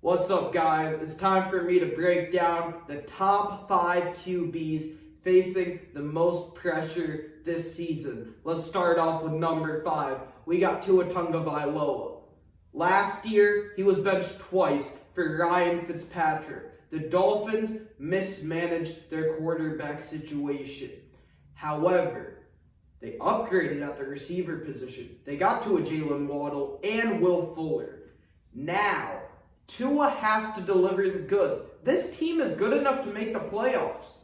What's up, guys? It's time for me to break down the top 5 QBs facing the most pressure this season. Let's start off with number 5. We got Tua Tagovailoa. Last year, he was benched twice for Ryan Fitzpatrick. The Dolphins mismanaged their quarterback situation. However, they upgraded at the receiver position. They got to a Jalen Waddle and Will Fuller. Now, Tua has to deliver the goods. This team is good enough to make the playoffs.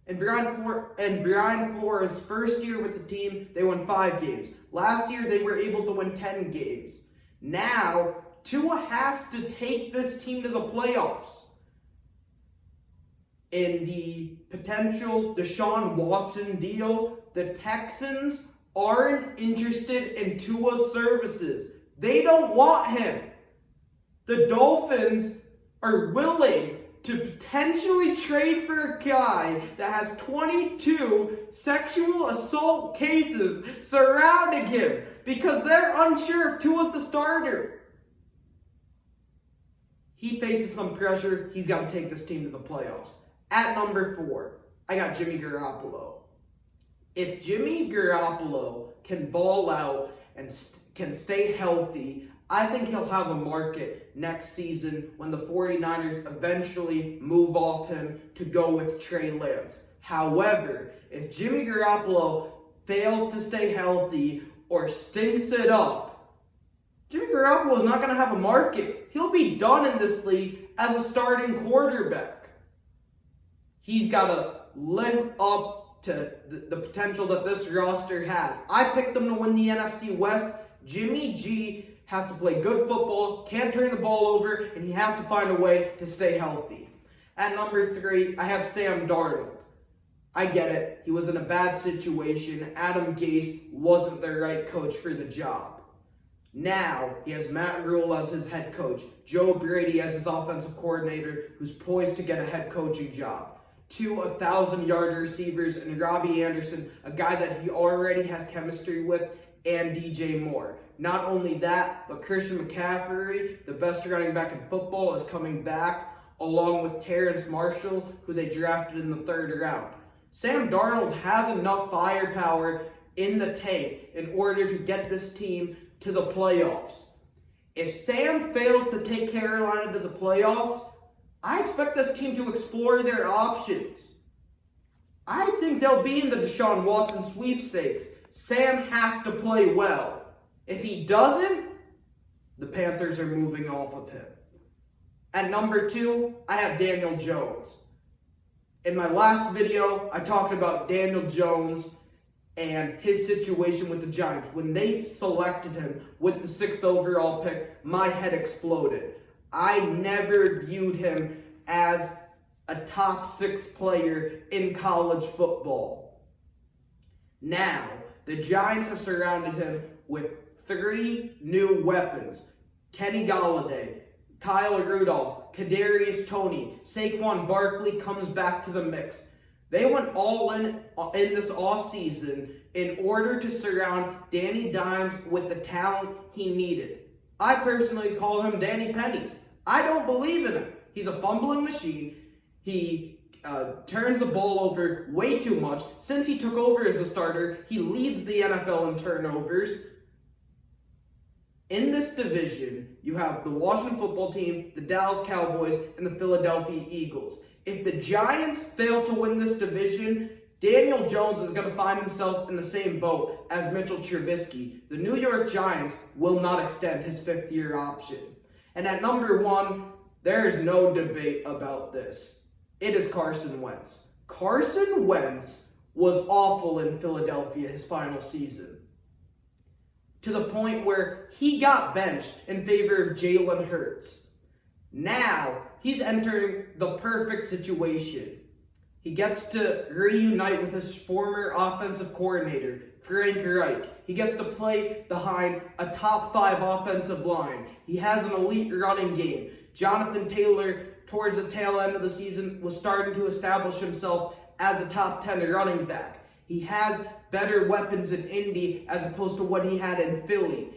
In Brian Flores' first year with the team, they won 5 games. Last year, they were able to win 10 games. Now, Tua has to take this team to the playoffs. In the potential Deshaun Watson deal, the Texans aren't interested in Tua's services. They don't want him. The Dolphins are willing to potentially trade for a guy that has 22 sexual assault cases surrounding him because they're unsure if Tua's the starter. He faces some pressure. He's got to take this team to the playoffs. At number 4, I got Jimmy Garoppolo. If Jimmy Garoppolo can ball out and can stay healthy, I think he'll have a market next season when the 49ers eventually move off him to go with Trey Lance. However, if Jimmy Garoppolo fails to stay healthy or stinks it up, Jimmy Garoppolo is not going to have a market. He'll be done in this league as a starting quarterback. He's got to live up to the potential that this roster has. I picked them to win the NFC West. Jimmy G has to play good football, can't turn the ball over, and he has to find a way to stay healthy. At number 3, I have Sam Darnold. I get it. He was in a bad situation. Adam Gase wasn't the right coach for the job. Now, he has Matt Rule as his head coach, Joe Brady as his offensive coordinator, who's poised to get a head coaching job. 2 1,000-yard receivers, and Robbie Anderson, a guy that he already has chemistry with, and DJ Moore. Not only that, but Christian McCaffrey, the best running back in football, is coming back, along with Terrence Marshall, who they drafted in the 3rd round. Sam Darnold has enough firepower in the tank in order to get this team to the playoffs. If Sam fails to take Carolina to the playoffs, I expect this team to explore their options. I think they'll be in the Deshaun Watson sweepstakes. Sam has to play well. If he doesn't, the Panthers are moving off of him. At number 2, I have Daniel Jones. In my last video, I talked about Daniel Jones and his situation with the Giants. When they selected him with the 6th overall pick, my head exploded. I never viewed him as a top 6 player in college football. Now, the Giants have surrounded him with 3 new weapons. Kenny Golladay, Kyle Rudolph, Kadarius Toney, Saquon Barkley comes back to the mix. They went all in this offseason in order to surround Danny Dimes with the talent he needed. I personally call him Danny Pennies. I don't believe in him. He's a fumbling machine. He turns the ball over way too much. Since he took over as the starter, he leads the NFL in turnovers. In this division, you have the Washington football team, the Dallas Cowboys, and the Philadelphia Eagles. If the Giants fail to win this division, Daniel Jones is going to find himself in the same boat as Mitchell Trubisky. The New York Giants will not extend his 5th-year option. And at number 1, there is no debate about this. It is Carson Wentz. Carson Wentz was awful in Philadelphia his final season, to the point where he got benched in favor of Jalen Hurts. Now, he's entering the perfect situation. He gets to reunite with his former offensive coordinator, Frank Reich. He gets to play behind a top 5 offensive line. He has an elite running game. Jonathan Taylor, towards the tail end of the season, was starting to establish himself as a top 10 running back. He has better weapons in Indy as opposed to what he had in Philly.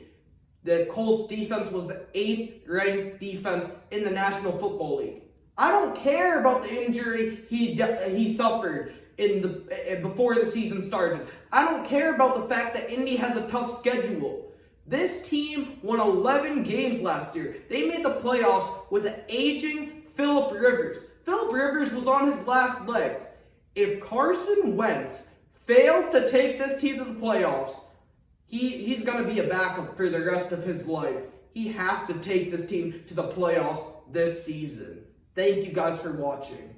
the Colts defense was the 8th ranked defense in the National Football League. I don't care about the injury he suffered before the season started. I don't care about the fact that Indy has a tough schedule. This team won 11 games last year. They made the playoffs with an aging Phillip Rivers. Phillip Rivers was on his last legs. If Carson Wentz fails to take this team to the playoffs, he's going to be a backup for the rest of his life. He has to take this team to the playoffs this season. Thank you guys for watching.